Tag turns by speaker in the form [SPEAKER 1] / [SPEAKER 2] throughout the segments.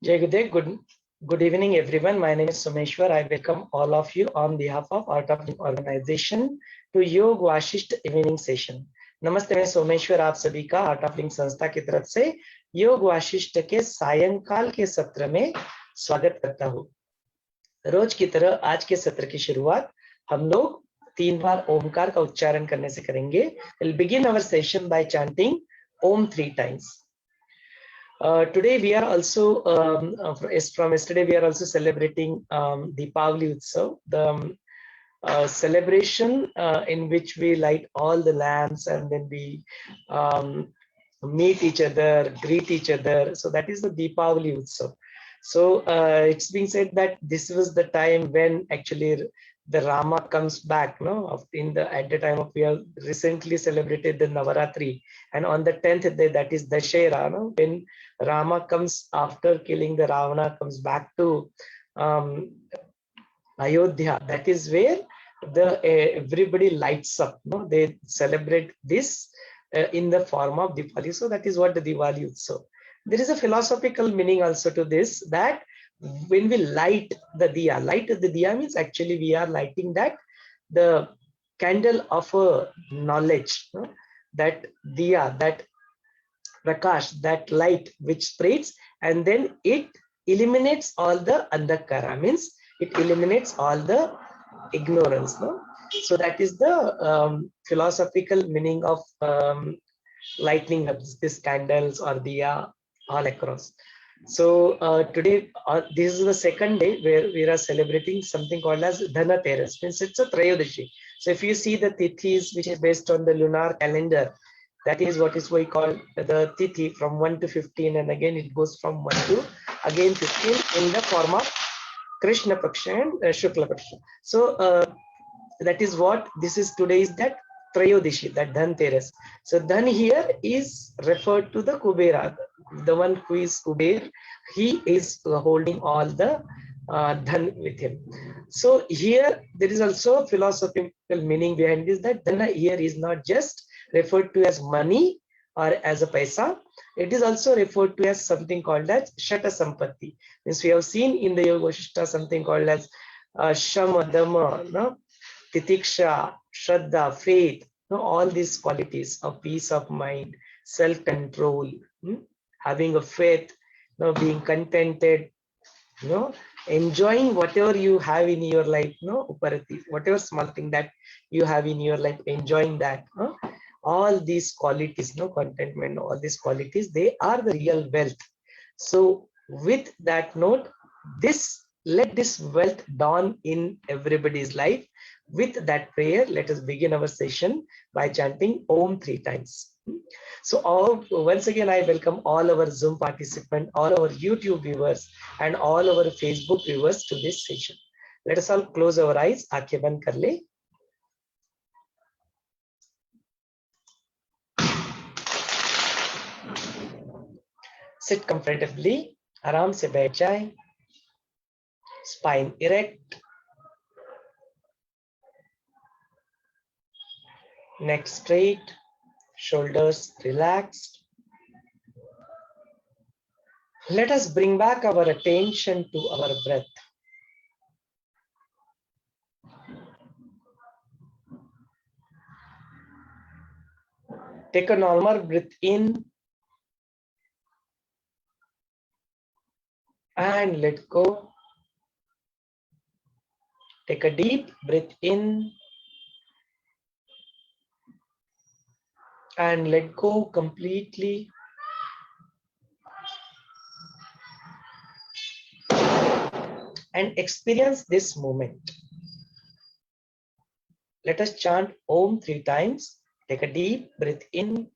[SPEAKER 1] Jai Gurudev, good evening everyone. My name is Someshwar. I welcome all of you on behalf of Art of Living organization to Yog Vaashishtha evening session. नमस्ते, मैं सोमेश्वर आप सभी का art of living संस्था की तरफ से योग वाशिष्ठ के सायंकाल के सत्र में स्वागत करता हूँ। रोज की तरह आज के सत्र की शुरुआत हम लोग 3 बार ओमकार का उच्चारण करने से करेंगे। We'll begin our session by chanting Om 3 times. Today we are also from yesterday we are also celebrating Deepavali Utsav, the celebration in which we light all the lamps and then we meet each other, greet each other. So that is the Deepavali Utsav. So it's been said that this was the time when actually the Rama comes back, no? At the time of we have recently celebrated the Navaratri, and on the 10th day, that is Dashera, no? When Rama comes after killing the Ravana, comes back to Ayodhya. That is where everybody lights up. No, they celebrate this in the form of Diwali. So that is what the Diwali Utsav. There is a philosophical meaning also to this, that when we light the diya means actually we are lighting that the candle of a knowledge, no? That diya, that prakash, that light which spreads, and then it eliminates all the andhakara, means it eliminates all the ignorance, no? So that is the philosophical meaning of lighting up these candles or diya all across. So today this is the second day where we are celebrating something called as Dhanateras, means it's a Trayodashi. So if you see the tithis, which is based on the lunar calendar, that is what is we call the tithi from 1 to 15, and again it goes from 1 to again 15 in the form of Krishna Paksha and Shukla Paksha. So that is what this is today, is that Trayodashi, that Dhanteras. So Dhan here is referred to the Kubera, the one who is Kuber. He is holding all the Dhan with him. So here there is also a philosophical meaning behind this, that Dhana here is not just referred to as money or as a paisa. It is also referred to as something called as Shata Sampatti. Means we have seen in the Yoga Vaashishtha something called as Shama, Dhamma, no? Titiksha, Shraddha, faith, no? All these qualities of peace of mind, self-control, having a faith, no? Being contented, no? Enjoying whatever you have in your life, no? Uparati, whatever small thing that you have in your life, enjoying that, no? All these qualities, no? Contentment, all these qualities, they are the real wealth. So with that note, let this wealth dawn in everybody's life. With that prayer, let us begin our session by chanting Om 3 times. So once again, I welcome all our Zoom participants, all our YouTube viewers, and all our Facebook viewers to this session. Let us all close our eyes. Aankhein band kar le. Sit comfortably. आराम से बैठ जाए. Spine erect. Neck straight. Shoulders relaxed. Let us bring back our attention to our breath. Take a normal breath in and let go. Take a deep breath in and let go completely. And experience this moment. Let us chant Om 3 times. Take a deep breath in.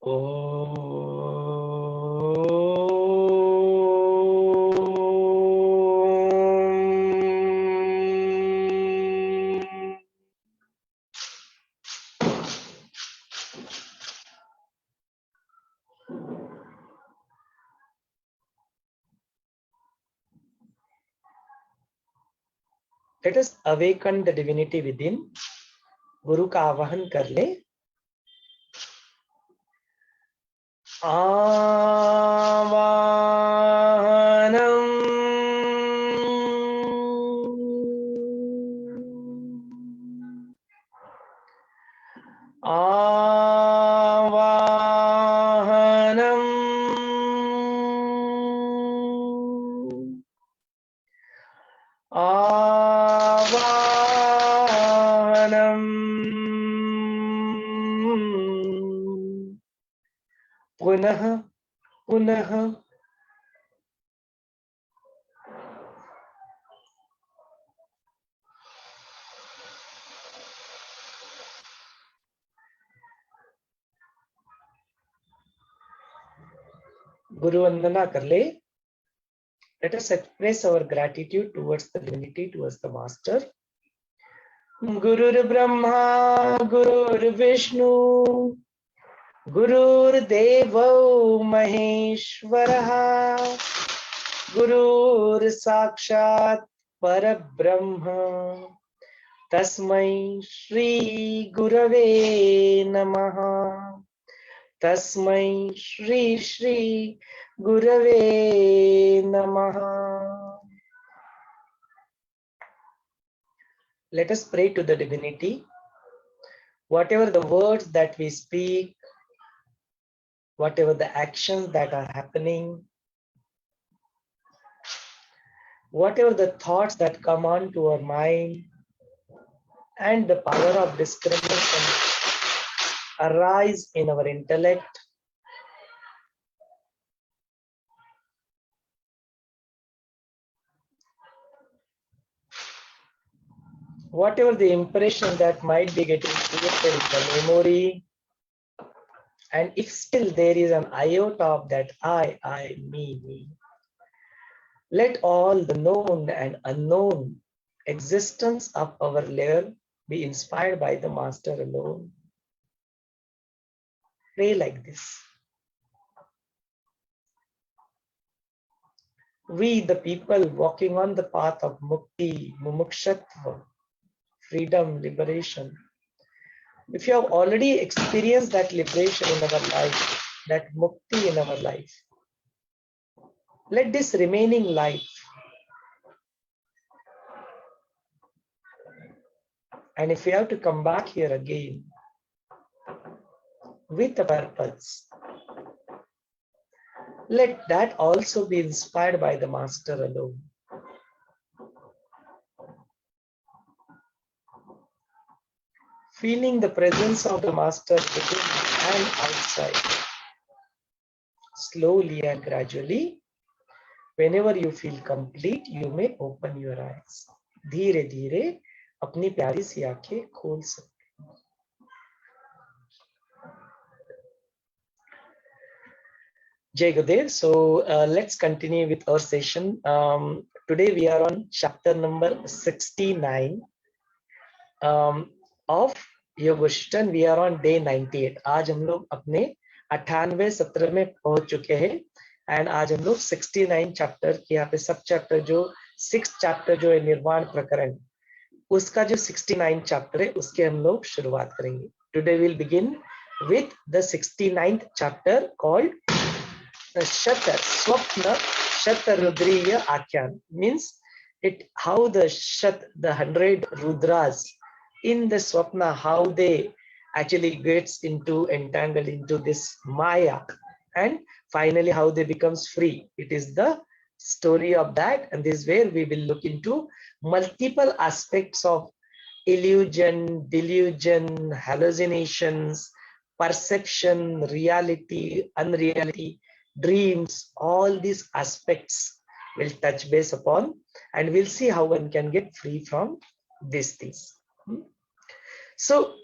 [SPEAKER 1] Let us awaken the divinity within. गुरु का आवाहन कर ले. आवाहनम आवाहनम आवाहनम पुनः पुनः गुरु वंदना कर ले. Let us express our gratitude towards the divinity, towards the master. Gurur Brahma, Gurur Vishnu, Gurur Devo Maheshwaraha, Gurur Sakshat Parabrahma, Tasmai Shri Gurave Namaha. Tasmai Shri Shri Gurave Namaha. Let us pray to the divinity. Whatever the words that we speak, whatever the actions that are happening, whatever the thoughts that come on to our mind, and the power of discrimination arise in our intellect, whatever the impression that might be getting created in the memory, and if still there is an iota of that I, me, let all the known and unknown existence of our layer be inspired by the master alone. Pray like this. We, the people walking on the path of mukti, mumukshatva, freedom, liberation, if you have already experienced that liberation in our life, that mukti in our life, let this remaining life, and if we have to come back here again with a purpose, let that also be inspired by the master alone. Feeling the presence of the master within and outside. Slowly and gradually, whenever you feel complete, you may open your eyes. धीरे धीरे अपनी प्यारी सी आंखें खोल सकते. Jai Gurudev. So let's continue with our session. Today we are on chapter number 69 of Yog Vaashishtha. We are on day 98. आज हम लोग अपने 98वें सत्र में पहुंच चुके हैं एंड आज हम लोग 69 चैप्टर की यहाँ पे सब चैप्टर जो 6 चैप्टर जो है निर्वाण प्रकरण उसका जो 69 चैप्टर है उसके हम लोग शुरुआत करेंगे. Today we'll begin with the 69th chapter called Shat Swapna Shat Rudra Jivat, means it how the Shat, the 100 Rudras in the Swapna, how they actually gets entangled into this Maya and finally how they becomes free. It is the story of that, and this is where we will look into multiple aspects of illusion, delusion, hallucinations, perception, reality, unreality, dreams. All these aspects will touch base upon, and we'll see how one can get free from these things. So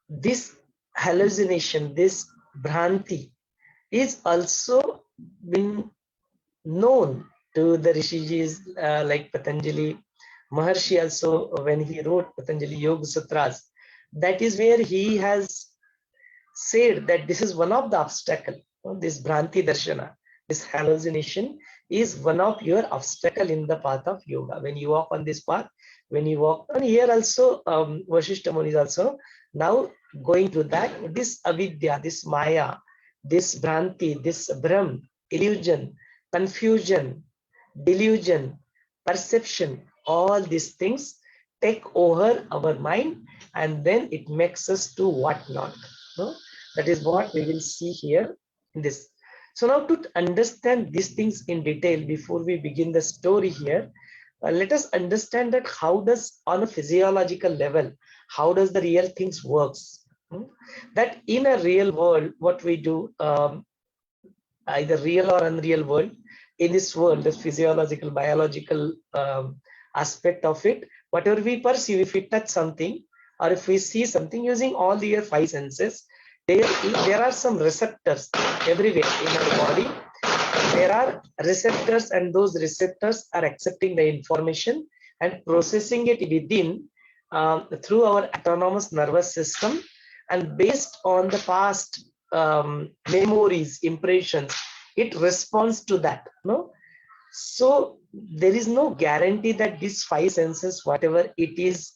[SPEAKER 1] this hallucination, this Bhranti is also been known to the Rishis like Patanjali Maharshi also, when he wrote Patanjali Yoga Sutras. That is where he has said that this is one of the obstacle. This Bhranti Darshana, this hallucination is one of your obstacle in the path of yoga. When you walk on this path, when you walk, and here also Vaashishtha Muni is also now going to that, this avidya, this maya, this Bhranti, this Brahm, illusion, confusion, delusion, perception, all these things take over our mind, and then it makes us do what not. No? That is what we will see here in this. So now to understand these things in detail, before we begin the story here, let us understand that how does, on a physiological level, how does the real things works. That in a real world, what we do, either real or unreal world, in this world, the physiological, biological aspect of it, whatever we perceive, if we touch something or if we see something using all the five senses, there are some receptors everywhere in our body. There are receptors, and those receptors are accepting the information and processing it within through our autonomous nervous system, and based on the past memories, impressions, it responds to that. No, so there is no guarantee that these five senses, whatever it is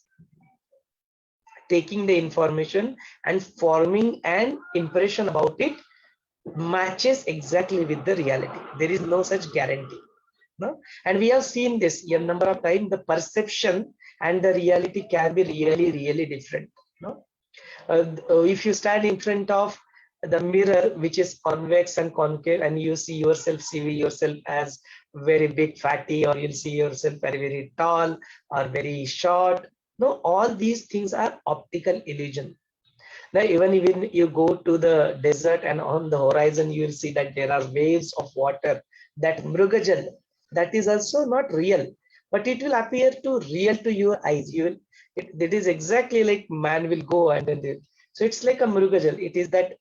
[SPEAKER 1] taking the information and forming an impression about it, matches exactly with the reality. There is no such guarantee. No? And we have seen this a number of times. The perception and the reality can be really, really different. No? If you stand in front of the mirror, which is convex and concave, and you see yourself as very big fatty, or you'll see yourself very, very tall or very short. No, all these things are optical illusion. Now, even you go to the desert, and on the horizon, you will see that there are waves of water, that mrugajal, that is also not real, but it will appear to real to your eyes. It is exactly like man will go and then so it's like a mrugajal. It is that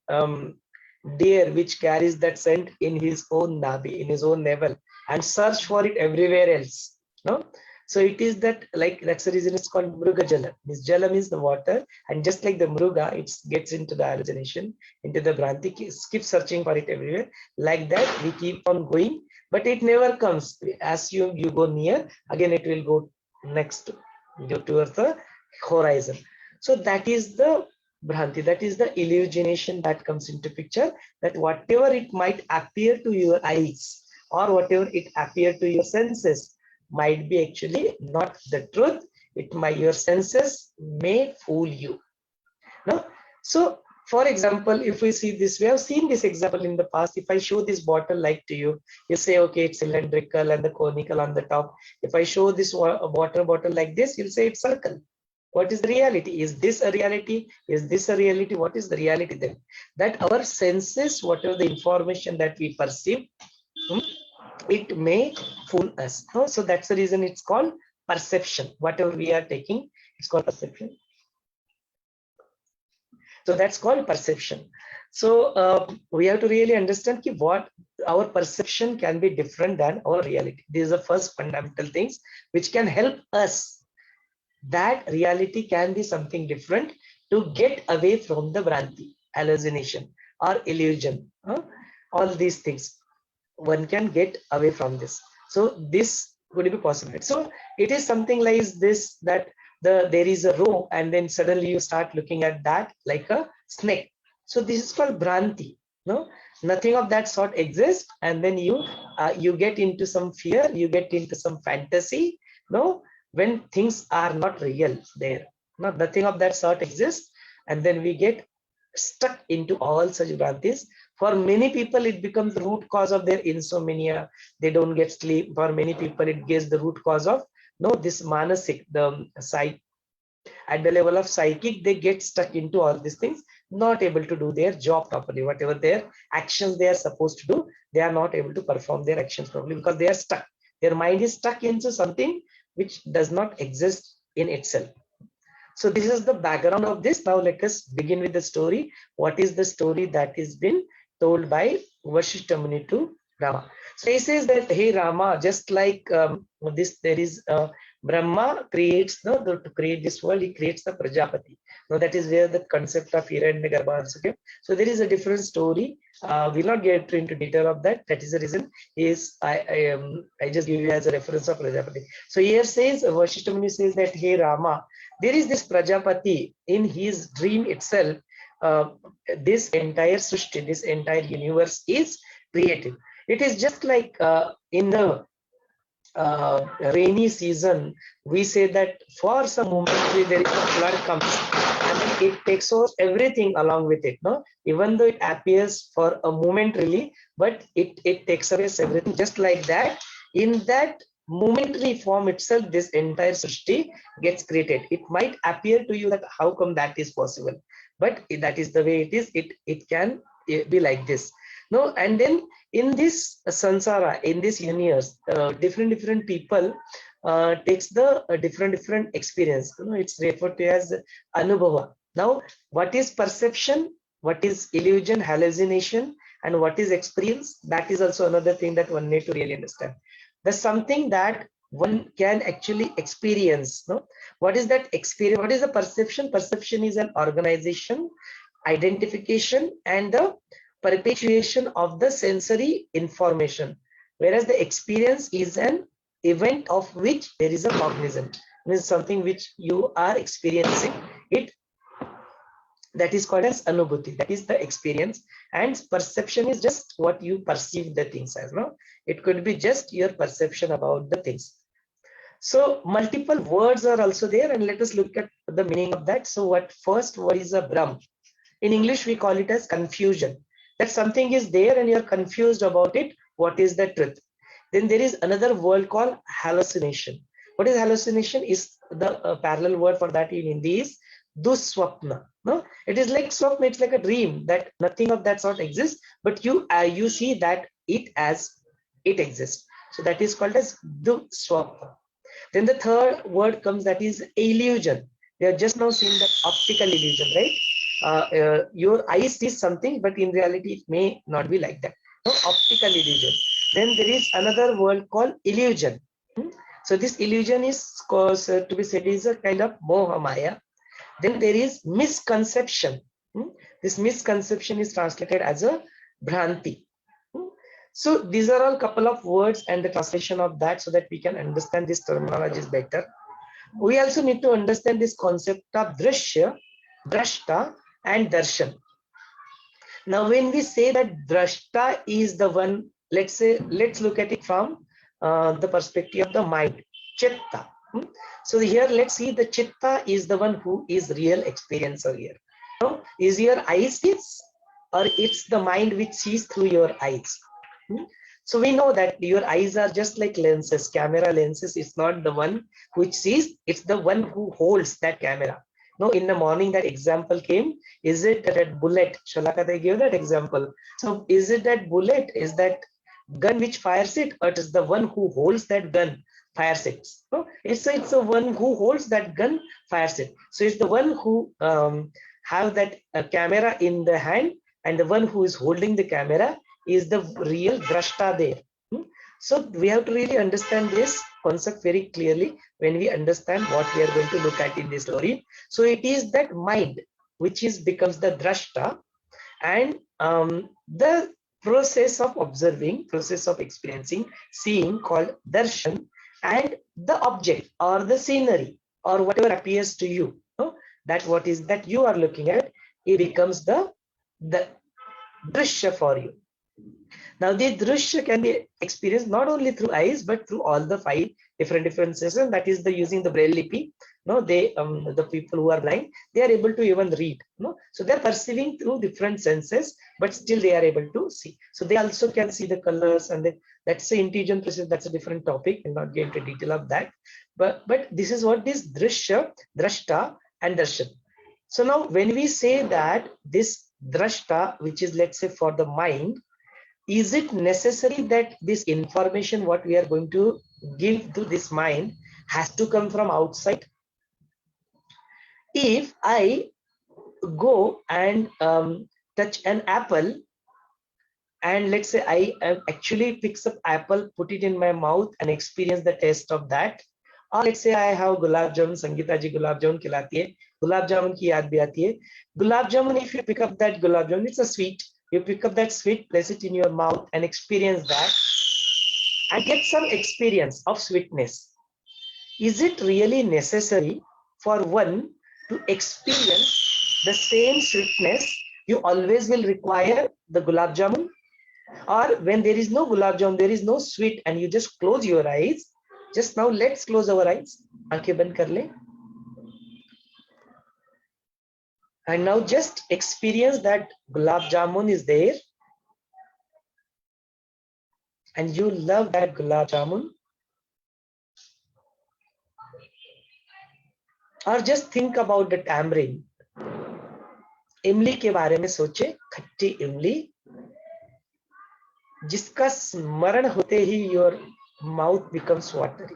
[SPEAKER 1] deer which carries that scent in his own nabi, in his own navel, and search for it everywhere else. No. So it is that, like, that's the reason it's called Mruga Jala. This Jala means the water, and just like the Mruga, it gets into the hallucination, into the Bhranti, keep searching for it everywhere. Like that, we keep on going, but it never comes. As you go near, again it will go next, go towards the horizon. So that is the Bhranti, that is the illusionation that comes into picture, that whatever it might appear to your eyes, or whatever it appear to your senses, might be actually not the truth. Your senses may fool you. No? So for example, if we see this, we have seen this example in the past. If I show this bottle like to you, you say, okay, it's cylindrical and the conical on the top. If I show this water bottle like this, you'll say it's circle. What is the reality? Is this a reality? Is this a reality? What is the reality then? That our senses, whatever the information that we perceive, it may fool us. So that's the reason it's called perception. Whatever we are taking, it's called perception. So that's called perception. So we have to really understand what our perception can be different than our reality. These are the first fundamental things which can help us. That reality can be something different to get away from the Bhranti, hallucination or illusion. All these things, one can get away from this. So this would be possible. So it is something like this, that there is a row, and then suddenly you start looking at that like a snake. So this is called Bhranti. No, nothing of that sort exists, and then you get into some fear, you get into some fantasy. No, when things are not real there. No, nothing of that sort exists, and then we get stuck into all such Bhrantis. For many people, it becomes the root cause of their insomnia. They don't get sleep. For many people, it gets the root cause of this manasik, the psych. At the level of psychic, they get stuck into all these things, not able to do their job properly. Whatever their actions they are supposed to do, they are not able to perform their actions properly because they are stuck. Their mind is stuck into something which does not exist in itself. So this is the background of this. Now let us begin with the story. What is the story that is been told by Vaashishtha Muni to Rama? So he says that, hey Rama, just like this, there is Brahma creates to create this world, he creates the Prajapati. Now that is where the concept of Hiranyagarbha also came. So there is a different story. We'll not get into detail of that. That is the reason. I just give you as a reference of Prajapati. So here says Vaashishtha Muni says that, hey Rama, there is this Prajapati in his dream itself. This entire Srishti, this entire universe is created. It is just like in the rainy season, we say that for some moment there is a flood comes and then it takes over everything along with it. No, even though it appears for a moment really, but it takes away everything. Just like that, in that momentary form itself, this entire Srishti gets created. It might appear to you that how come that is possible, but that is the way it is. It can be like this. No, and then in this samsara, in this universe, different people takes the different experience. It's referred to as anubhava. Now, what is perception? What is illusion, hallucination, and what is experience? That is also another thing that one need to really understand. There's something that one can actually experience. No, what is that experience? What is the perception? Perception is an organization, identification, and the perpetuation of the sensory information, whereas the experience is an event of which there is a cognizant. Means something which you are experiencing it, that is called as anubhuti. That is the experience, and perception is just what you perceive the things as. No, it could be just your perception about the things. So multiple words are also there, and let us look at the meaning of that. So what first word is a Brahm. In English we call it as confusion. That something is there and you're confused about it. What is the truth? Then there is another word called hallucination. What is hallucination? Is the parallel word for that in Hindi is duswapna. No, it is like swapna. It's like a dream that nothing of that sort exists, but you see that it as it exists. So that is called as duswapna. Then the third word comes, that is illusion. We are just now seeing that optical illusion, right? Your eye sees something, but in reality it may not be like that. No, optical illusion. Then there is another word called illusion. So this illusion is to be said is a kind of moha maya. Then there is misconception. This misconception is translated as a bhranti. So these are all couple of words and the translation of that, so that we can understand this terminologies better. We also need to understand this concept of drishya, drashta, and darshan. Now when we say that drashta is the one, let's look at it from the perspective of the mind, chitta. So here let's see, the chitta is the one who is real experiencer here. So is your eyes sees, or it's the mind which sees through your eyes? So we know that your eyes are just like lenses, camera lenses. It's not the one which sees, it's the one who holds that camera. No, in the morning that example came, is it that bullet? Shalaka, they gave that example. So is it that bullet, is that gun which fires it, or it is the one who holds that gun fires it? No, it's the one who holds that gun fires it. So it's the one who have that camera in the hand, and the one who is holding the camera is the real drashta there. So we have to really understand this concept very clearly when we understand what we are going to look at in this story. So it is that mind which becomes the drashta, and the process of observing, process of experiencing, seeing, called darshan, and the object or the scenery or whatever appears to you, that what is that you are looking at, it becomes the drishya for you. Now the drishya can be experienced not only through eyes but through all the 5 different senses. That is the using the braille lipi. No, they the people who are blind, they are able to even read. No, so they are perceiving through different senses, but still they are able to see. So they also can see the colors, and that's the intelligent process. That's a different topic. I'll not get into detail of that. But this is what this drishya, drashta, and darshan. So now when we say that this drashta, which is, let's say, for the mind, is it necessary that this information what we are going to give to this mind has to come from outside? If I go and touch an apple, and let's say I actually picks up apple, put it in my mouth and experience the taste of that, or let's say I have gulab jamun, Sangeeta ji gulab jamun खिलाती है, gulab jamun की याद भी आती है. Gulab jamun, if you pick up that gulab jamun, it's a sweet. You pick up that sweet, place it in your mouth and experience that and get some experience of sweetness. Is it really necessary for one to experience the same sweetness? You always will require the gulab jamun. Or when there is no gulab jamun, there is no sweet, and you just close your eyes. Just now, let's close our eyes. Aankhein band kar le. And now just experience that gulab jamun is there. And you love that gulab jamun. Or just think about the tamarind. इमली के बारे में सोचे, खट्टी इमली, जिसका स्मरण होते ही your mouth becomes watery.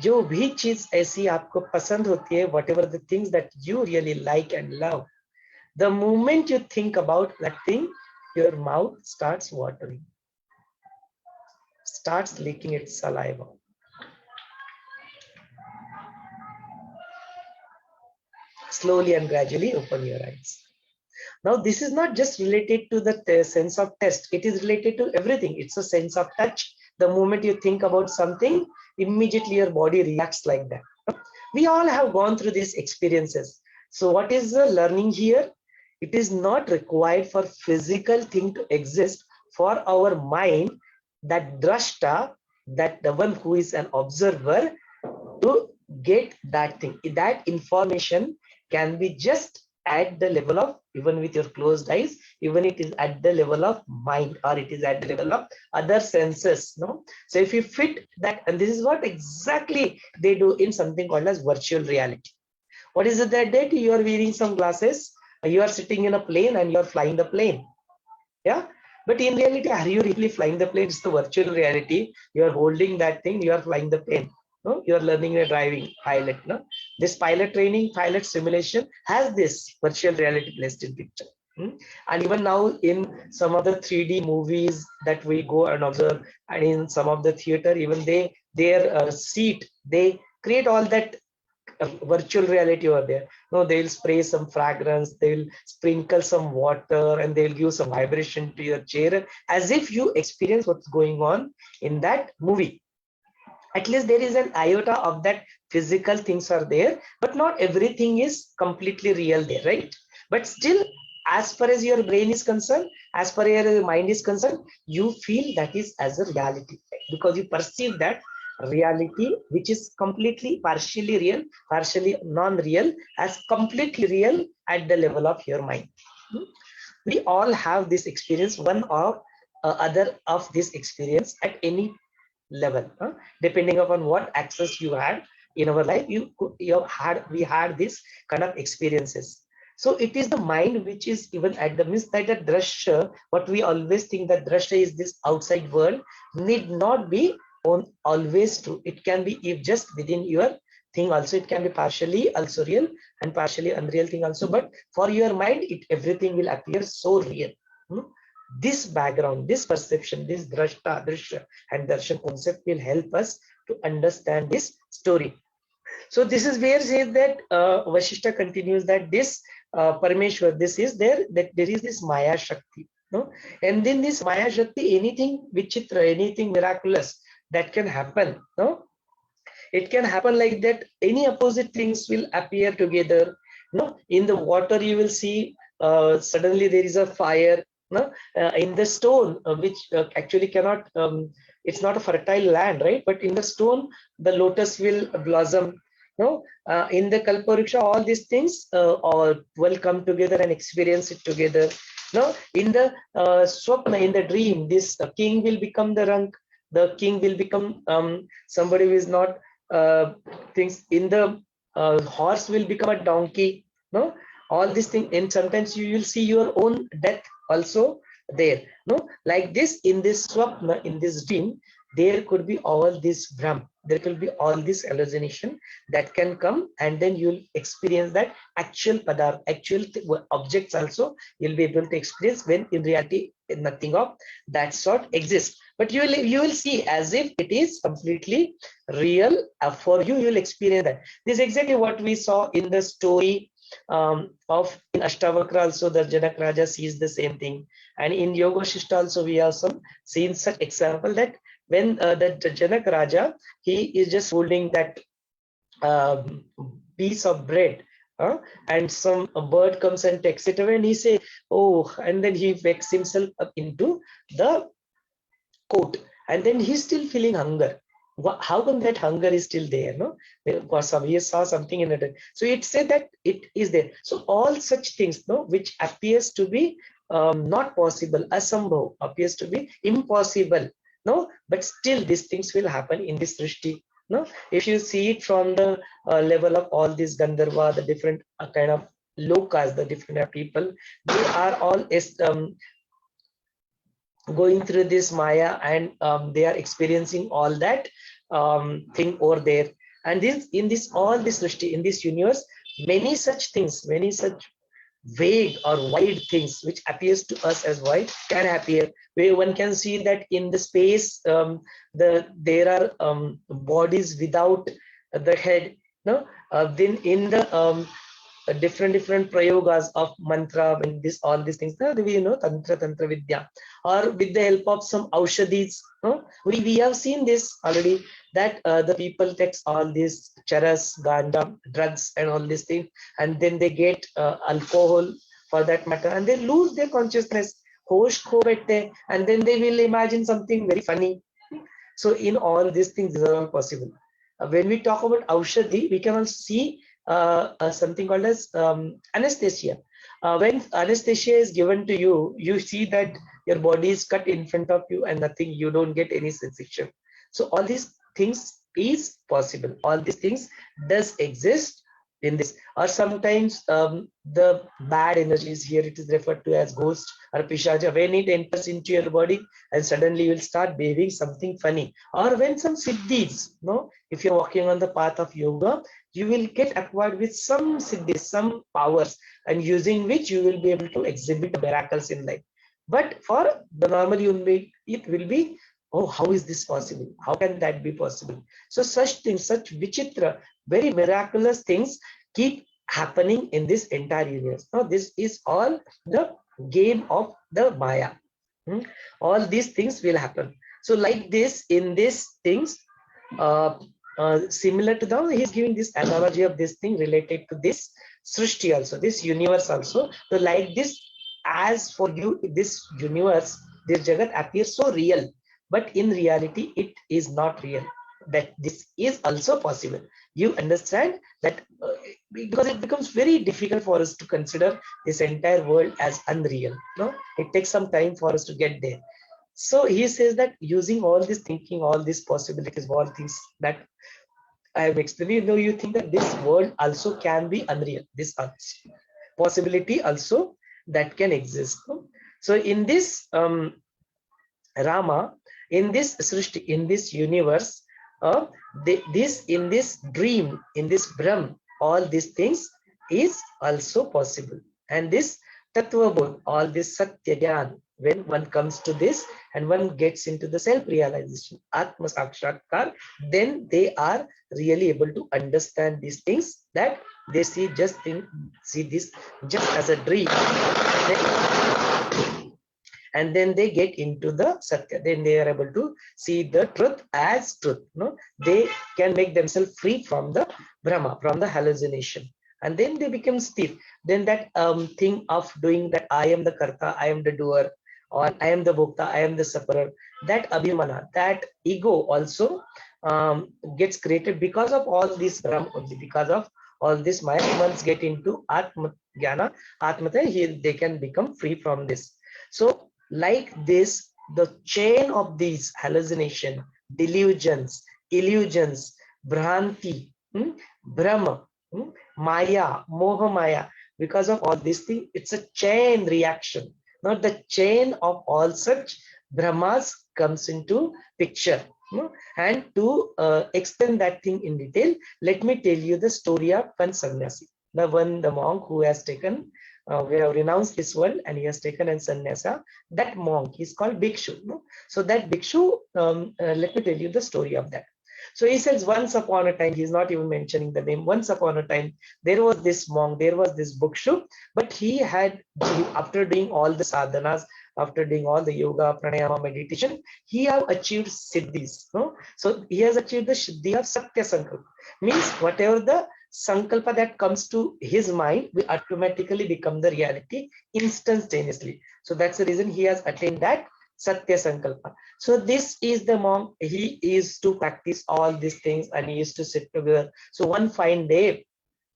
[SPEAKER 1] जो भी चीज ऐसी आपको पसंद होती है, whatever the things that you really like and love, the moment you think about that thing, your mouth starts watering, starts leaking its saliva. Slowly and gradually open your eyes. Now, this is not just related to the sense of taste. It is related to everything. It's a sense of touch. The moment you think about something, immediately your body reacts like that. We all have gone through these experiences. So what is the learning here? It is not required for physical thing to exist for our mind, that drashta, that the one who is an observer, to get that thing. That information can be just at the level of, even with your closed eyes, even it is at the level of mind, or it is at the level of other senses. No, so if you fit that, and this is what exactly they do in something called as virtual reality. What is it that day? You are wearing some glasses, you are sitting in a plane and you are flying the plane. Yeah, but in reality, are you really flying the plane? It's the virtual reality. You are holding that thing, you are flying the plane. No, you are learning a driving pilot. No, this pilot training, pilot simulation has this virtual reality placed in picture. And even now in some of the 3D movies that we go and observe, and in some of the theater, even their seat, they create all that virtual reality over there. No, they'll spray some fragrance, they'll sprinkle some water, and they'll give some vibration to your chair, as if you experience what's going on in that movie. At least there is an iota of that physical things are there, but not everything is completely real there, right? But still, as far as your brain is concerned, as far as your mind is concerned, you feel that is as a reality, because you perceive that reality, which is completely partially real, partially non-real, as completely real at the level of your mind. We all have this experience, one or other of this experience at any level, depending upon what access you had in our life. We had this kind of experiences. So it is the mind which is even at the midst that drashya, what we always think that drashya is this outside world, need not be always true. It can be if just within your thing also. It can be partially also real and partially unreal thing also. But for your mind, everything will appear so real. This background, this perception, this drashta, drishya and darshan concept will help us to understand this story. So this is where says that Vaashishtha continues that this Parameshwar, this is there, that there is this Maya Shakti. No? And then this Maya Shakti, anything vichitra, anything miraculous that can happen. No? It can happen like that. Any opposite things will appear together. No? In the water, you will see suddenly there is a fire. No? In the stone, which actually cannot, it's not a fertile land, right? But in the stone, the lotus will blossom. No? In the Kalpavriksha, all these things all will come together and experience it together. No? In the Swapna, in the dream, this king will become the rank. The king will become somebody who is not things. In the horse will become a donkey. No? All these things, and sometimes you will see your own death also there. No, like this in this swapna, in this dream, there could be all this Brahm, there will be all this hallucination that can come, and then you'll experience that actual padarth, actual objects also you'll be able to experience, when in reality nothing of that sort exists. But you will see as if it is completely real for you. You'll experience that. This is exactly what we saw in the story of in Ashtavakra. Also the Janak Raja sees the same thing, and in Yog Vaashishtha also we have some seen such example that when the Janak Raja, he is just holding that piece of bread, and some bird comes and takes it away, and he say, oh, and then he wakes himself up into the coat, and then he's still feeling hunger. How come that hunger is still there? No, because he saw something in it. So it said that it is there. So all such things, no, which appears to be not possible, asambhav, appears to be impossible, no, but still these things will happen in this srishti. No, if you see it from the level of all these Gandharva, the different kind of lokas, the different people, they are all going through this Maya, and they are experiencing all that thing over there. And this, in this, all this srishti, in this universe, many such things, many such vague or wide things which appears to us as wide can appear, where one can see that in the space there are bodies without the head. No, then in the different prayogas of mantra, and this all these things, we know tantra vidya, or with the help of some aushadhis. We have seen this already, that the people takes all these charas, ganja, drugs and all these things, and then they get alcohol for that matter, and they lose their consciousness, hosh kho baitte, and then they will imagine something very funny. So in all these things, these are all possible. When we talk about aushadhi, we can also see something called as anesthesia. When anesthesia is given to you, you see that your body is cut in front of you and nothing, you don't get any sensation. So all these things is possible. All these things does exist in this. Or sometimes the bad energies, here it is referred to as ghost or pishacha, when it enters into your body and suddenly you will start behaving something funny. Or when some siddhis, no, if you're walking on the path of yoga, you will get acquired with some siddhis, some powers, and using which you will be able to exhibit miracles in life. But for the normal human being, it will be, oh, how is this possible? How can that be possible? So such things, such vichitra, very miraculous things keep happening in this entire universe. Now this is all the game of the Maya. All these things will happen. So like this, in these things, similar to the, he's giving this analogy of this thing related to this srishti also, this universe also. So like this, as for you, this universe, this jagat appears so real, but in reality it is not real. That this is also possible. You understand that because it becomes very difficult for us to consider this entire world as unreal. No, it takes some time for us to get there. So he says that using all this thinking, all these possibilities, all things that I have explained, you know, you think that this world also can be unreal. This possibility also that can exist. No? So in this Rama, in this srishti, in this universe, in this dream, in this Brahm, all these things is also possible. And this Tattva Bodh, all this Satya Gyan, when one comes to this and one gets into the self-realization, Atma Sakshatkar, then they are really able to understand these things, that they see see this just as a dream. And then they get into the Satya. Then they are able to see the truth as truth. No, they can make themselves free from the Brahma, from the hallucination. And then they become sthir. Then that thing of doing that I am the Karta, I am the doer, or I am the Bhokta, I am the sufferer, that Abhimana, that ego also gets created because of all this Brahma, because of all this Maya. Once get into Atma Jnana, Atmata, they can become free from this. So like this, the chain of these hallucination, delusions, illusions, Bhranti, Brahma, Maya, Moha Maya, because of all these things, it's a chain reaction. Not the chain of all such Brahmas comes into picture. And to explain that thing in detail, let me tell you the story of one sannyasi, the monk who has taken, we have renounced this world and he has taken a sannyasa. That monk is called Bhikshu. So that Bhikshu, let me tell you the story of that. So he says, once upon a time, he's not even mentioning the name. Once upon a time, there was this monk, there was this Bhikshu, but after doing all the sadhanas, after doing all the yoga, pranayama, meditation, he have achieved siddhis. So he has achieved the siddhi of Satya Sankalpa. Means whatever the Sankalpa that comes to his mind will automatically become the reality instantaneously. So that's the reason he has attained that Satya Sankalpa. So this is the monk. He is to practice all these things and he used to sit together. So one fine day,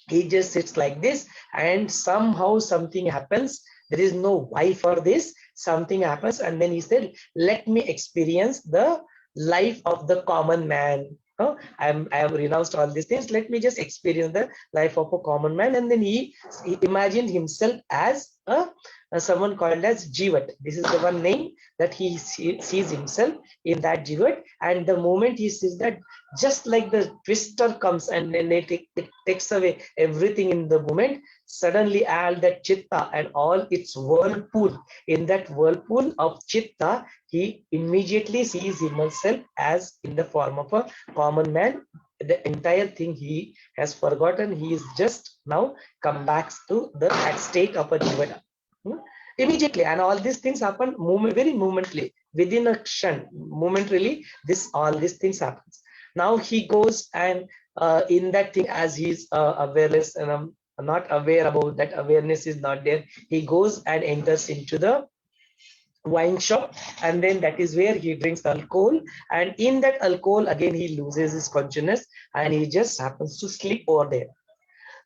[SPEAKER 1] he just sits like this and somehow something happens. There is no why for this. Something happens and then he said, let me experience the life of the common man. I have renounced all these things. Let me just experience the life of a common man. And then he imagined himself as someone called as Jivat. This is the one name that he sees himself in that Jivat. And the moment he sees that, just like the twister comes and then it takes away everything in the moment, suddenly all that chitta and all its whirlpool, in that whirlpool of chitta, he immediately sees himself as in the form of a common man. The entire thing he has forgotten. He is just now come back to that state of a Jivata. Immediately, and all these things happen very momently, within a kshan, momentarily, all these things happens. Now he goes and in that thing, as he's awareness and I'm not aware about that, awareness is not there, he goes and enters into the wine shop, and then that is where he drinks alcohol, and in that alcohol again he loses his consciousness and he just happens to sleep over there.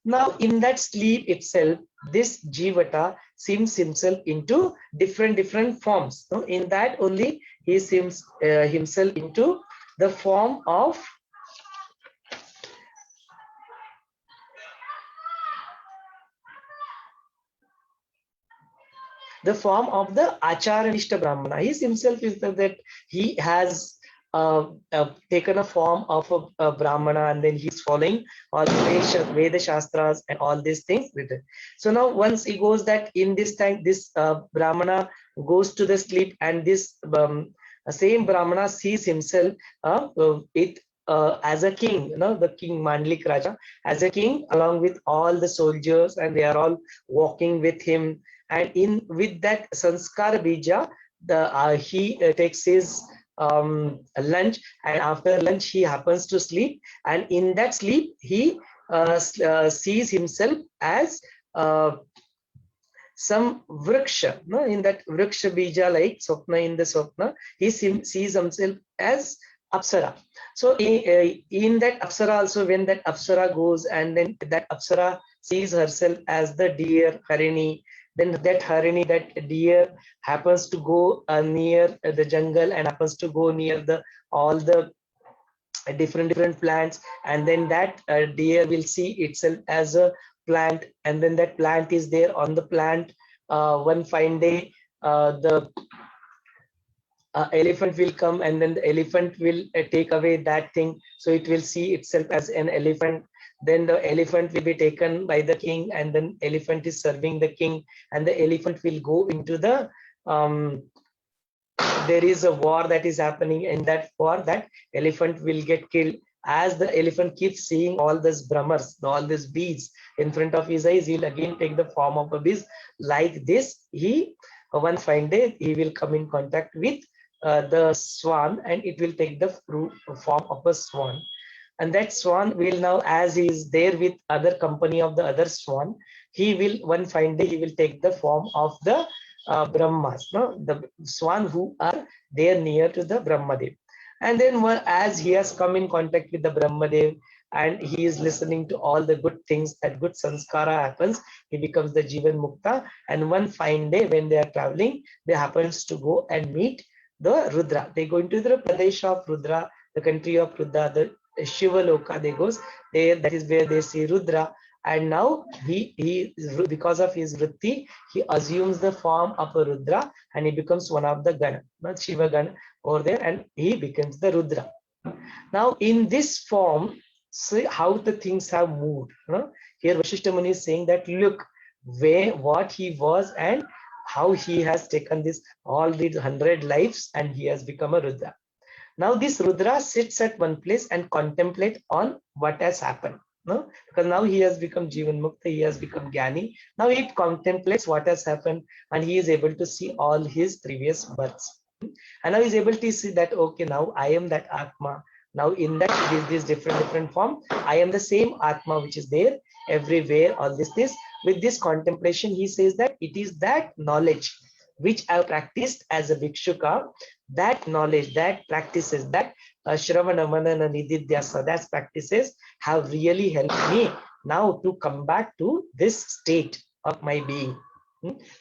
[SPEAKER 1] Now in that sleep itself, this Jivata seems himself into different forms. So in that only he seems himself into the form of the Acharanishta Brahmana. He himself is that he has taken a form of a Brahmana, and then he's following all the Veda Shastras and all these things written. So now once he goes that in this time, this Brahmana goes to the sleep, and this same Brahmana sees himself as a king, the king Mandlik Raja, as a king along with all the soldiers, and they are all walking with him. And with that sanskar bija, he takes his lunch, and after lunch he happens to sleep, and in that sleep he sees himself as some vriksha. In that vriksha bija, like swapna, in the swapna he sees himself as Apsara. So in that Apsara also, when that Apsara goes and then that Apsara sees herself as the deer Harini, then that Harini, that deer, happens to go near the jungle and happens to go near all the different plants, and then that deer will see itself as a plant, and then that plant is there. On the plant, one fine day, the elephant will come, and then the elephant will take away that thing, so it will see itself as an elephant. Then the elephant will be taken by the king, and then elephant is serving the king, and the elephant will go into the there is a war that is happening. In that war, that elephant will get killed. As the elephant keeps seeing all these brahmas, all these bees in front of his eyes, he'll again take the form of a bees. Like this, he one fine day he will come in contact with the swan, and it will take the form of a swan. And that swan will now, as he is there with other company of the other swan, he will one fine day he will take the form of the Brahmas, the swan who are there near to the Brahmadev. And then as he has come in contact with the Brahmadev and he is listening to all the good things, that good sanskara happens, he becomes the Jivan Mukta. And one fine day when they are traveling, they happens to go and meet the Rudra. They go into the Pradesh of Rudra, the country of Rudra, the Shiva Loka. They goes there, that is where they see Rudra. And now he because of his vritti, he assumes the form of a Rudra and he becomes one of the Gana, not Shiva Gana over there, and he becomes the Rudra. Now in this form, see how the things have moved. Here Vaashishtha Muni is saying that look where what he was and how he has taken this all these 100 lives and he has become a Rudra. Now this Rudra sits at one place and contemplate on what has happened. No? Because now he has become Jivan Mukta, he has become Gyani. Now he contemplates what has happened and he is able to see all his previous births. And now he's able to see that, okay, now I am that Atma. Now in that this different form, I am the same Atma which is there everywhere, all this. With this contemplation, he says that it is that knowledge which I have practiced as a Bhikshuka, that knowledge, that practices, that Shravana, Manana, Nididhyasa, that practices have really helped me now to come back to this state of my being.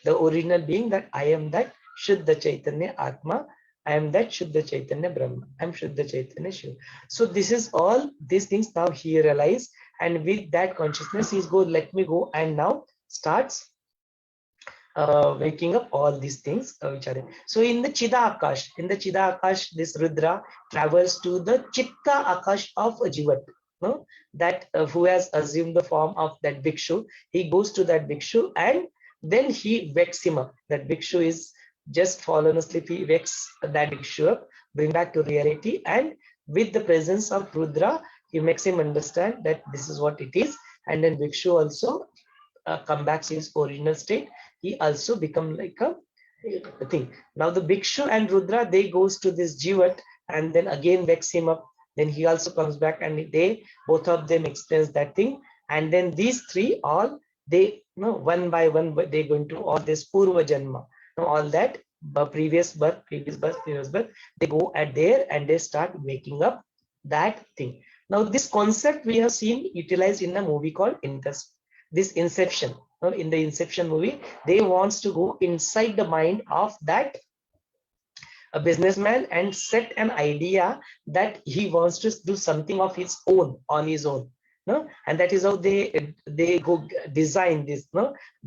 [SPEAKER 1] The original being, that I am that Shuddha Chaitanya Atma, I am that Shuddha Chaitanya Brahma, I am Shuddha Chaitanya Shiva. So this is all these things now he realized, and with that consciousness he's go, let me go, and now starts waking up all these things which are there. So in the Chida Akash, this Rudra travels to the Chitta Akash of a Jivat, no? That who has assumed the form of that Bhikshu. He goes to that Bhikshu and then he wakes him up. That Bhikshu is just fallen asleep. He wakes that Bhikshu up, bring back to reality, and with the presence of Rudra, he makes him understand that this is what it is. And then Bhikshu also come back to his original state. He also become like a thing. Now the Bhikshu and Rudra, they goes to this Jivat and then again wakes him up. Then he also comes back and they both of them experience that thing. And then these three all, they one by one they go into all this Purva Janma, all that previous birth, they go at there and they start waking up that thing. Now this concept we have seen utilized in a movie called this Inception. In the Inception movie, they wants to go inside the mind of that a businessman and set an idea that he wants to do something of his own on his own. And that is how they go design this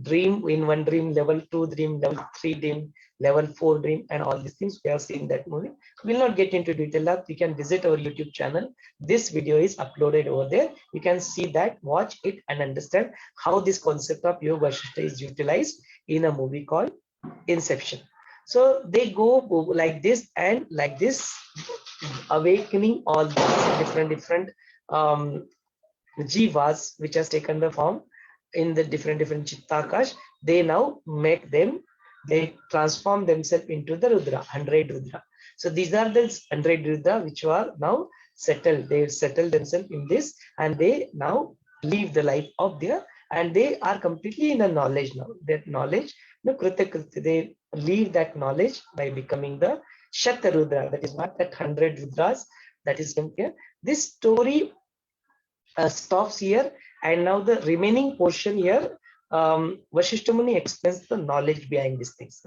[SPEAKER 1] dream in one dream, level 2 dream, level 3 dream, level 4 dream, and all these things we have seen that movie. We will not get into detail that. You can visit our YouTube channel. This video is uploaded over there. You can see that, watch it, and understand how this concept of Yog Vaashishtha is utilized in a movie called Inception. So they go like this and like this, awakening all these different jivas which has taken the form in the different Chittakash. They now they transform themselves into the Rudra, 100 Rudra. So these are the 100 Rudra which are now settled. They settle themselves in this and they now live the life of their, and they are completely in a knowledge now. That knowledge, they leave that knowledge by becoming the Shat Rudra. That is what that 100 Rudras that is here. This story stops here, and now the remaining portion here, Vaashishtha Muni explains the knowledge behind these things.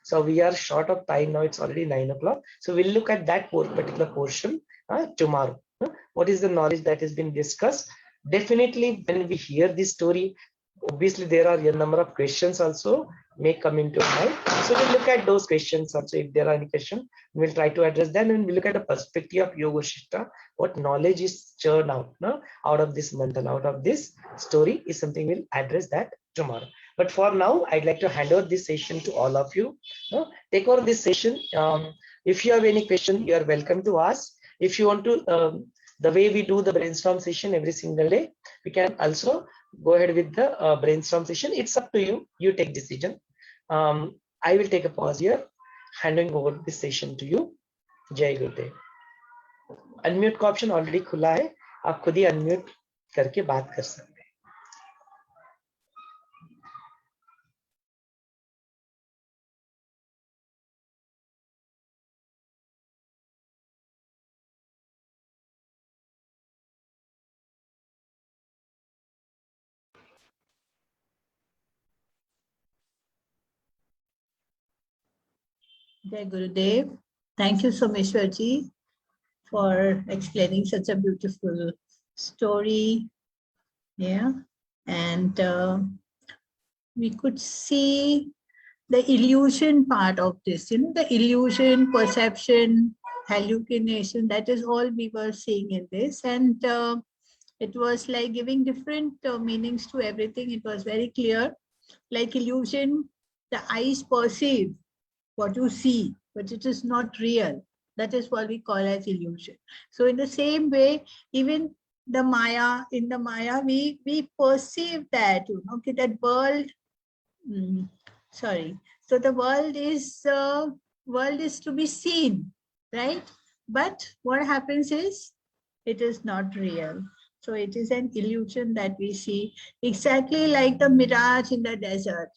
[SPEAKER 1] So we are short of time now, it's already 9 o'clock. So we'll look at that particular portion tomorrow. What is the knowledge that has been discussed? Definitely when we hear this story, obviously there are a number of questions also may come into mind. So we'll look at those questions also. If there are any questions, we'll try to address them, and we'll look at the perspective of Yog Vaashishtha. What knowledge is churned out out of this mandala, out of this story is something we'll address that tomorrow. But for now, I'd like to hand over this session to all of you. Take over this session. If you have any question, you are welcome to ask. If you want to, the way we do the brainstorm session every single day, we can also go ahead with the brainstorm session. It's up to you. You take decision. I will take a pause here, handing over this session to you. Jai Gurudev. Unmute का option already खुला है, आप खुद ही unmute करके बात कर सकते हैं.
[SPEAKER 2] Jai Gurudev. Thank you, Someshwarji, for explaining such a beautiful story. Yeah, and we could see the illusion part of this, the illusion, perception, hallucination. That is all we were seeing in this. And it was like giving different meanings to everything. It was very clear. Like illusion, the eyes perceive what you see, but it is not real. That is what we call as illusion. So in the same way, even the Maya, in the Maya, we perceive that, okay, that world, sorry. So the world is to be seen, right? But what happens is, it is not real. So it is an illusion that we see, exactly like the mirage in the desert.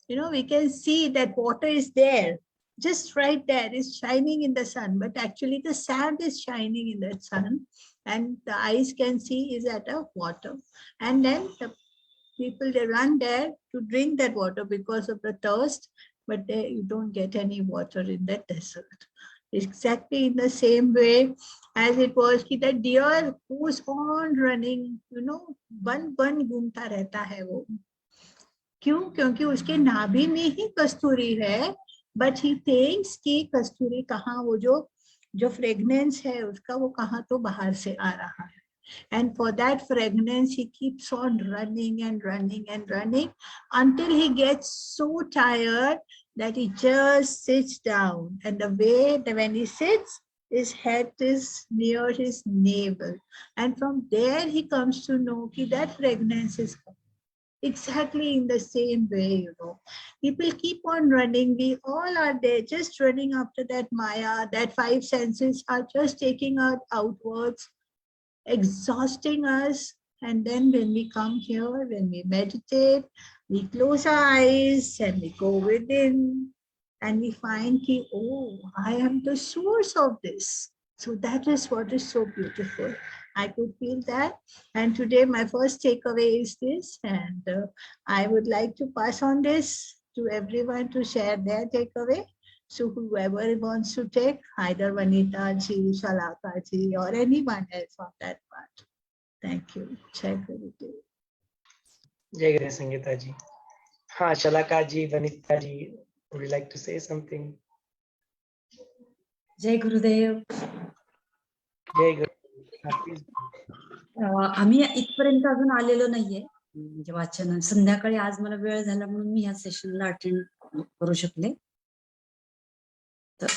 [SPEAKER 2] We can see that water is there, just right there, is shining in the sun, but actually the sand is shining in the sun, and the eyes can see is at a water. And then the people, they run there to drink that water because of the thirst, but you don't get any water in that desert. Exactly in the same way as it was कि the deer goes on running, बन घूमता रहता है वो. क्यों? क्योंकि उसके नाभि में ही कस्तूरी है, but he thinks कि कस्तूरी कहाँ, वो जो fragrance है उसका, वो कहाँ तो बाहर से आ रहा है. And for that fragrance, he keeps on running and running and running until he gets so tired that he just sits down. And the way that when he sits, his head is near his navel. And from there, he comes to know that fragrance is exactly in the same way, People keep on running. We all are there, just running after that Maya. That five senses are just taking us outwards, exhausting us. And then when we come here, when we meditate, we close our eyes and we go within and we find that, oh, I am the source of this. So that is what is so beautiful. I could feel that. And today my first takeaway is this. And I would like to pass on this to everyone to share their takeaway. So whoever wants to take, either Vanita ji, Shalaka ji, or anyone else on that part. Thank you. Jai Gurudev.
[SPEAKER 1] Jai Gurudev Sangeeta ji. हाँ, Shalaka ji, Vanita ji, would you like to say something?
[SPEAKER 3] जय गुरुदेव.
[SPEAKER 1] जय गुरुदेव.
[SPEAKER 3] आम्ही इथपर्यंत अजून आलेलो नाहीये, म्हणजे वाचन. संध्याकाळी आज मला वेळ झाला म्हणून मी ह्या सेशनला अटेंड करू शकले. तर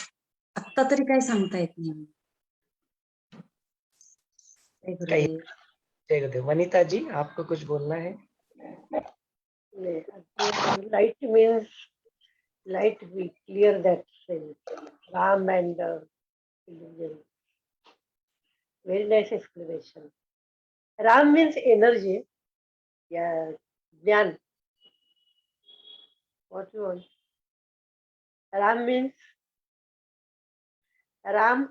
[SPEAKER 3] आत्ता तरी काय सांगता येत नाही.
[SPEAKER 1] जय गुरुदेव. वनिता जी, आपको कुछ बोलना है?
[SPEAKER 4] Light means light. We clear that thing. Ram and illusion. Very nice explanation. Ram means energy. Yeah, Jnana. What you want? Ram means Ram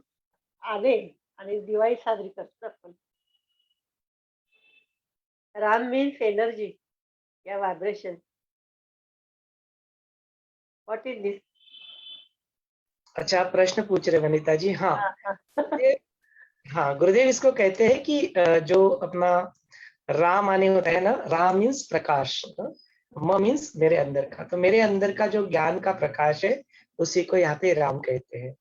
[SPEAKER 4] आले आणि दिवाळी साजरी करतो आपण. Ram means energy. Yeah, vibration. What is this?
[SPEAKER 1] अच्छा, आप प्रश्न पूछ रहे वनिता जी. हाँ, हाँ, गुरुदेव इसको कहते हैं कि जो अपना राम आने होता है ना, राम मीन्स प्रकाश, म मीन्स मेरे अंदर का. तो मेरे अंदर का जो ज्ञान का प्रकाश है, उसी को यहाँ पे राम कहते हैं.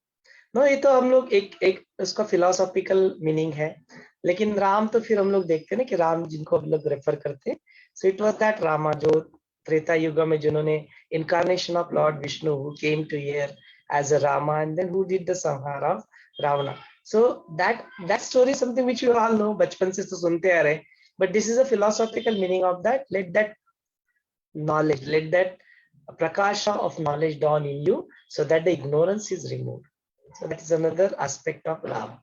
[SPEAKER 1] नो, ये तो हम लोग एक उसका फिलोसॉफिकल मीनिंग है, लेकिन राम तो फिर हम लोग देखते हैं ना कि राम जिनको हम लोग रेफर करते हैं. So it was that Rama जो त्रेता युग में जिन्होंने incarnation of lord Vishnu who came to here as a Rama and then who did the संहार of Ravana. So that story something which you all know, बचपन से तो सुनते आ रहे हैं, but this is a philosophical meaning of that. Let that knowledge, let that prakasha of knowledge dawn in you so that the ignorance is removed. So that is another aspect of Ram.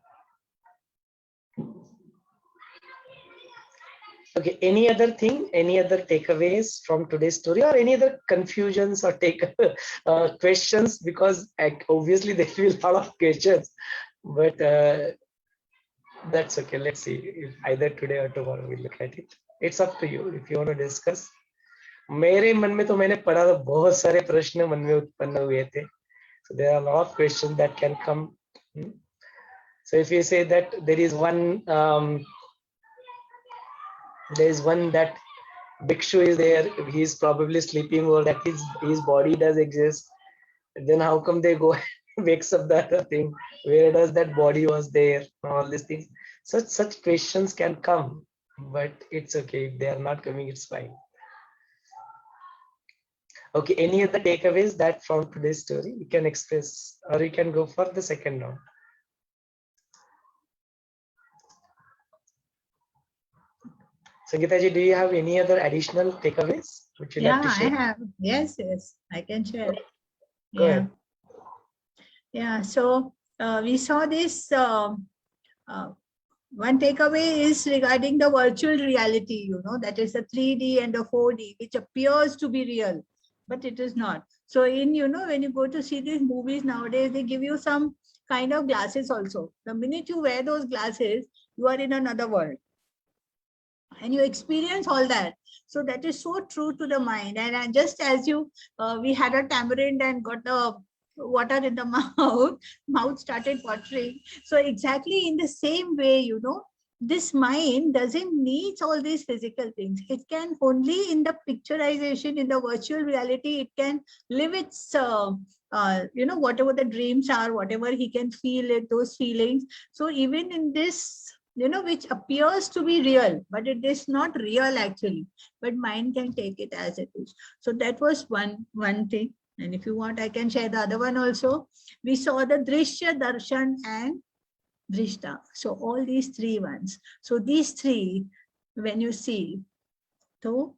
[SPEAKER 1] Okay, any other thing, any other takeaways from today's story, or any other confusions or questions? Because obviously there will be a lot of questions, but that's okay. Let's see if either today or tomorrow we'll look at it. It's up to you if you want to discuss. मेरे मन में तो मैंने पढ़ा तो बहुत सारे प्रश्न मन में उत्पन्न हुए थे. So there are a lot of questions that can come. So if you say that there is one that Bhikshu is there, he is probably sleeping, or that his body does exist, then how come they go wakes up the other thing. Where does that body was there? All these things. Such questions can come, but it's okay. If they are not coming, it's fine. Okay, any other takeaways that from today's story you can express, or you can go for the second round? Sangeeta ji, do you have any other additional takeaways which you like to share?
[SPEAKER 2] I have. Yes, I can share.
[SPEAKER 1] Go ahead.
[SPEAKER 2] Yeah, so we saw this. One takeaway is regarding the virtual reality, that is the 3D and the 4D, which appears to be real, but it is not. So in, when you go to see these movies nowadays, they give you some kind of glasses also. The minute you wear those glasses, you are in another world. And you experience all that. So that is so true to the mind. And just as we had a tamarind and got the water in the mouth started watering. So exactly in the same way, this mind doesn't need all these physical things. It can only in the picturization, in the virtual reality, it can live its, whatever the dreams are, whatever he can feel it, those feelings. So even in this, which appears to be real, but it is not real actually, but mind can take it as it is. So that was one thing. And if you want, I can share the other one also. We saw the Drishya, Darshan and Drishta. So all these three ones. So these three, when you see, so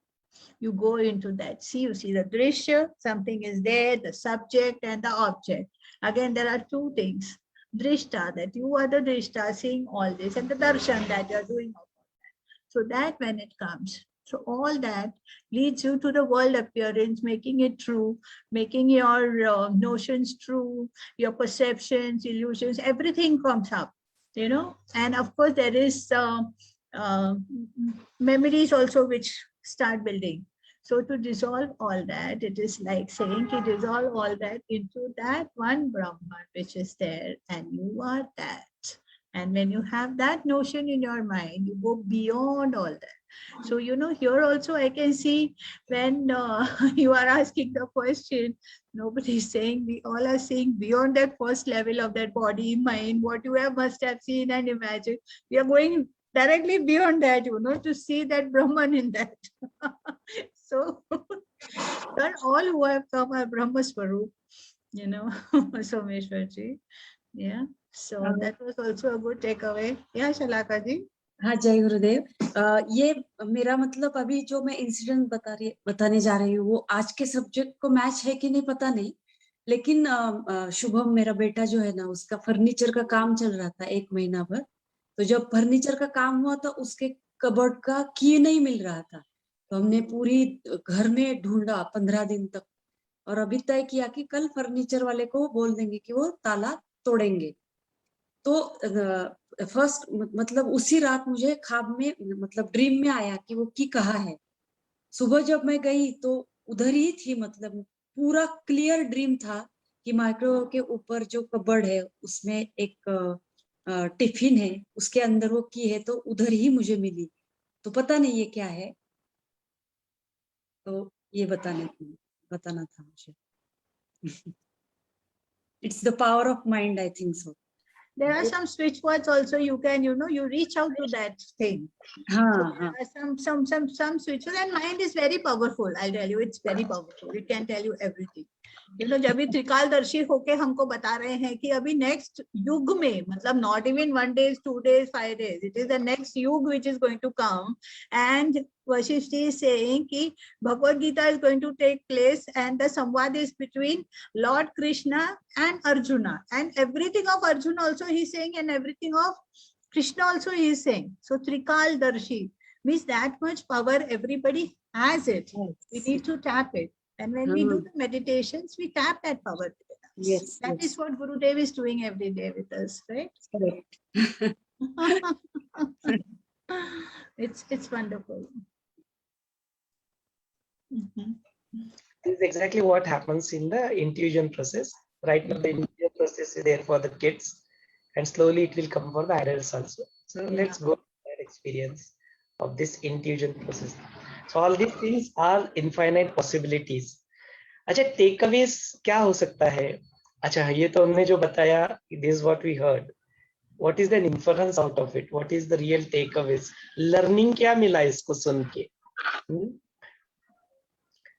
[SPEAKER 2] you go into that. See, you see the Drishya, something is there, the subject and the object. Again, there are two things. Drishta, that you are the Drishta, seeing all this, and the Darshan, that you are doing all that. So that when it comes, so all that leads you to the world appearance, making it true, making your notions true, your perceptions, illusions, everything comes up, and of course there is memories also which start building. So to dissolve all that, it is like saying to dissolve all that into that one Brahman which is there, and you are that. And when you have that notion in your mind, you go beyond all that. So, here also I can see when you are asking the question, nobody is saying, we all are saying beyond that first level of that body, mind, what you must have seen and imagined. We are going directly beyond that, to see that Brahman in that. So, all who have come are Brahma Swarup, Someshwarji. Yeah. So that was also a good takeaway. Yeah, Shalaka ji.
[SPEAKER 3] हाँ, जय गुरुदेव। ये मेरा मतलब अभी जो मैं incident बताने जा रही हूँ वो आज के सब्जेक्ट को मैच है कि नहीं पता नहीं, लेकिन शुभम मेरा बेटा जो है ना, उसका फर्नीचर का काम चल रहा था 1 महीना भर। तो जब फर्नीचर का काम हुआ तो उसके कबर्ड का की नहीं मिल रहा था, तो हमने पूरी घर में ढूंढा 15 दिन तक, और अभी तय किया कि कल फर्नीचर वाले को बोल देंगे कि वो ताला तोड़ेंगे। तो फर्स्ट मतलब उसी रात मुझे ख्वाब में, मतलब ड्रीम में आया कि वो की कहाँ है। सुबह जब मैं गई तो उधर ही थी, मतलब पूरा क्लियर ड्रीम था कि माइक्रोवेव के ऊपर जो कबर्ड है उसमें एक टिफिन है, उसके अंदर वो की है, तो उधर ही मुझे मिली। तो पता नहीं ये क्या है, तो ये बताना था मुझे। It's the power of mind, I think so.
[SPEAKER 2] There are some switch words also. You can, you reach out to that thing. So there are some switch words, and mind is very powerful. I'll tell you, it's very powerful. It can tell you everything. जब भी त्रिकालदर्शी होके हमको बता रहे हैं कि अभी next युग में, मतलब not even 1 day, 2 days, 5 days, it is the next युग which is going to come, and Vashishtha is saying कि Bhagavad Gita is going to take place, and the samvad is between Lord Krishna and Arjuna, and everything of Arjuna also he is saying, and everything of Krishna also he is saying. So Trikaldarshi means that much power, everybody has it. We need to tap it. And when we do the meditations, we tap that power within us.
[SPEAKER 3] Yes,
[SPEAKER 2] that is what Gurudev is doing every day with us, right?
[SPEAKER 3] Correct.
[SPEAKER 2] It's wonderful.
[SPEAKER 1] This is exactly what happens in the intuition process. Right now, the intuition process is there for the kids, and slowly it will come for the adults also. So let's go to that experience of this intuition process. So all these things are infinite possibilities. अच्छा, takeaways क्या हो सकता है? अच्छा, ये तो हमने जो बताया, this is what we heard. What is the inference out of it? What is the real takeaways? Learning क्या मिला इसको सुन के?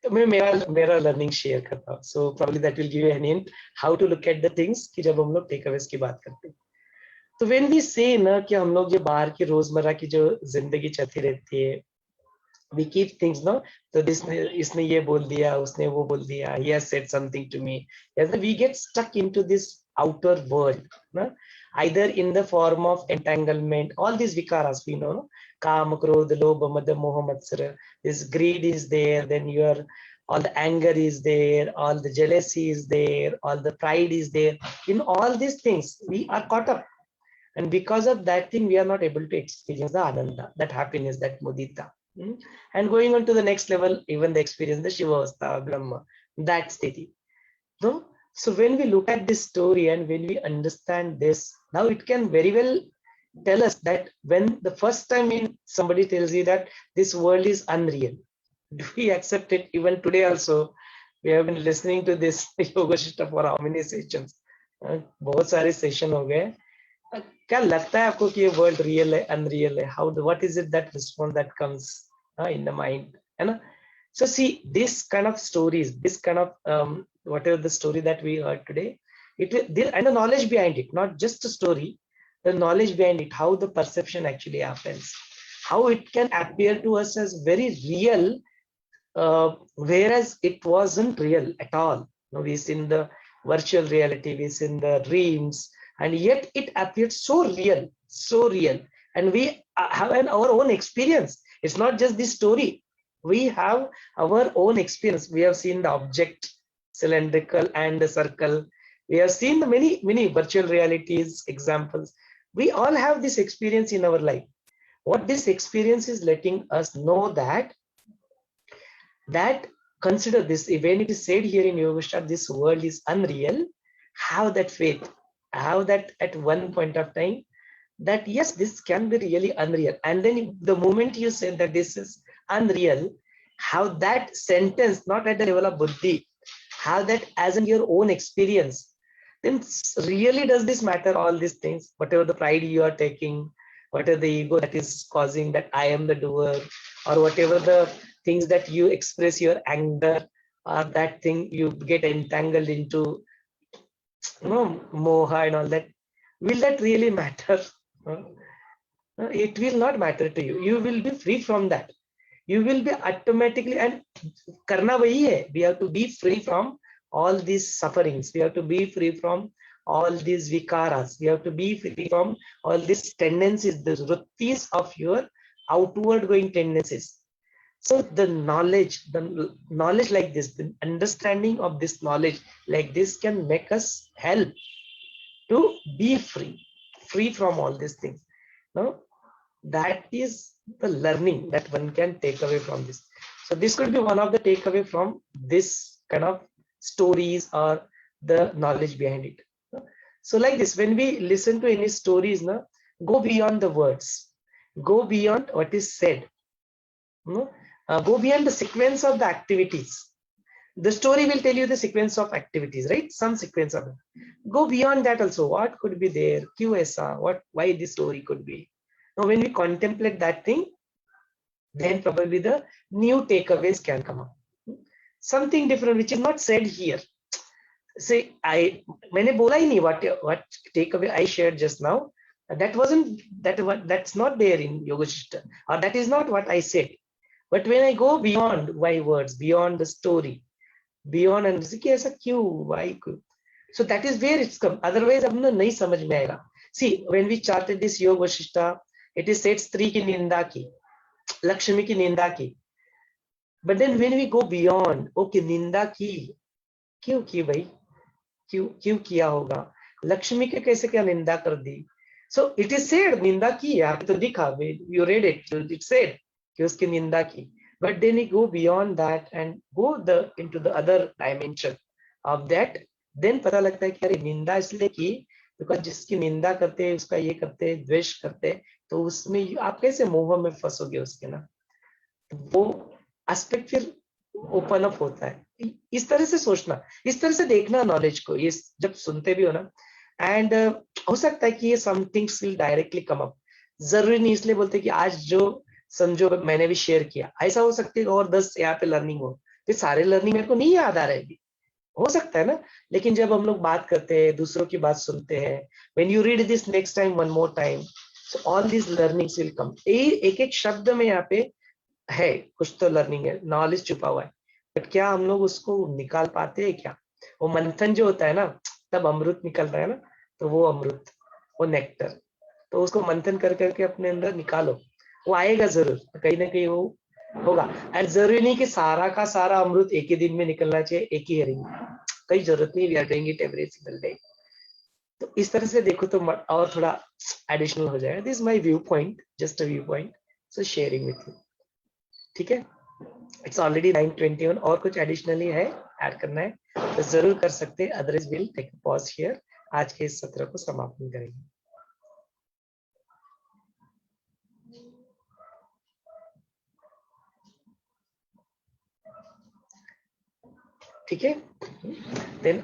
[SPEAKER 1] तो मैं मेरा लर्निंग शेयर करता हूँ. So probably that will give you an hint how to look at the things कि जब हम लोग टेकअवेज की बात करते हैं. तो व्हेन वी से ना कि हम लोग ये बाहर की रोजमर्रा की जो जिंदगी चलती रहती है, we keep things, no, तो इसने ये बोल दिया, उसने वो बोल दिया, he has said something to me, yes, we get stuck into this outer world, no? Either in the form of entanglement, all these vikaras we know, no? Kam, krodh, lobha, mada, moha, matsara, this greed is there, then your all the anger is there, all the jealousy is there, all the pride is there. In all these things we are caught up, and because of that thing we are not able to experience the ananda, that happiness, that mudita. And going on to the next level, even the experience, the Shivavastha, Brahma, that sthiti. No? So when we look at this story and when we understand this, now it can very well tell us that when the first time somebody tells you that this world is unreal, do we accept it? Even today also, we have been listening to this Yog Vaashishtha for how many sessions? बहुत सारे session हो गए. क्या लगता है आपको कि ये वर्ल्ड रियल है, अनरियल है? How, what is it that response that comes in the mind, है ना? So see, this kind of stories, this kind of whatever the story that we heard today, and the knowledge behind it, not just a story, the knowledge behind it, how the perception actually happens, how it can appear to us as very real, whereas it wasn't real at all. No, we've seen the virtual reality, we've seen the dreams, and yet it appeared so real, so real. And we have our own experience. It's not just this story. We have our own experience. We have seen the object, cylindrical and the circle. We have seen the many virtual realities examples. We all have this experience in our life. What this experience is letting us know that consider this, when it is said here in Yoga Vaashishtha, this world is unreal, have that faith, have that at one point of time, that yes, this can be really unreal. And then the moment you say that this is unreal, have that sentence not at the level of buddhi, have that as in your own experience, then really does this matter, all these things, whatever the pride you are taking, whatever the ego that is causing that I am the doer, or whatever the things that you express your anger, or that thing you get entangled into, moha and all that, will that really matter? It will not matter to you. You will be free from that. You will be automatically, and karna wahi hai. We have to be free from all these sufferings. We have to be free from all these vikaras. We have to be free from all these tendencies, the vrittis of your outward going tendencies. So the knowledge like this, the understanding of this knowledge like this can make us help to be free from all these things. Now, that is the learning that one can take away from this. So this could be one of the takeaway from this kind of stories or the knowledge behind it. So like this, when we listen to any stories, go beyond the words, go beyond what is said, go beyond the sequence of the activities. The story will tell you the sequence of activities, right? Some sequence of it. Go beyond that also. What could be there? Why this story could be. Now, when we contemplate that thing, then probably the new takeaways can come up. Something different which is not said here. Say, मैंने बोला ही नहीं what takeaway I shared just now. That's not there in Yoga Vaashishtha, or that is not what I said. But when I go beyond my words, beyond the story, beyond and ऐसा क्यों, why could, so that is where it's come. Otherwise हम ना नहीं समझ में आएगा. See, when we charted this Yog Vaashishtha, it is said स्त्री की निंदा की, लक्ष्मी की निंदा की. But then when we go beyond, okay, निंदा की, क्यों की भाई, क्यों किया होगा, लक्ष्मी के कैसे क्या निंदा कर दी. So it is said निंदा की, यहाँ तो दिखा, you read it, it said कि उसकी निंदा की. But then we go beyond that and go into the other dimension of that. Then पता लगता है कि अरे निंदा इसलिए की, because जिसकी निंदा करते हैं, उसका ये करते हैं, द्वेष करते हैं, तो उसमें आप कैसे मोह में फंसोगे उसके ना. वो एस्पेक्ट फिर ओपन अप होता है। इस तरह से सोचना, इस तरह से देखना नॉलेज को, ये जब सुनते भी हो ना, एंड हो सकता है कि ये some things will directly come up. जरूरी नहीं इसलिए बोलते कि आज जो समझो मैंने भी शेयर किया, ऐसा हो सकता है और 10 यहाँ पे लर्निंग हो, फिर सारे लर्निंग मेरे को नहीं याद आ रहे, हो सकता है ना। लेकिन जब हम लोग बात करते हैं, दूसरों की बात सुनते हैं, when you read this next time, one more time, so all this learnings will come. एक एक शब्द में यहाँ पे है कुछ तो लर्निंग है, नॉलेज छुपा हुआ है, बट क्या हम लोग उसको निकाल पाते हैं क्या? वो मंथन जो होता है ना, तब अमृत निकल रहा है ना, तो वो अमृत, वो नेक्टर, तो उसको मंथन कर करके अपने अंदर निकालो, वो आएगा जरूर, कहीं ना कहीं वो होगा। एंड जरूरी नहीं कि सारा का सारा अमृत एक ही दिन में निकलना चाहिए, एक ही हेरिंग, कई जरूरत नहीं, we are doing it every single day. तो इस तरह से देखो तो और थोड़ा एडिशनल हो जाएगा। This my view point, just a view point, so sharing with you. ठीक है, इट्स ऑलरेडी 9:21, और कुछ एडिशनली है ऐड करना है तो जरूर कर सकते हैं, otherwise will take pause here. आज के इस सत्र को समापन करेंगे। ठीक है, then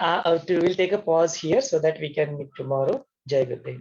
[SPEAKER 1] we will take a pause here so that we can meet tomorrow. Jai Gurudev.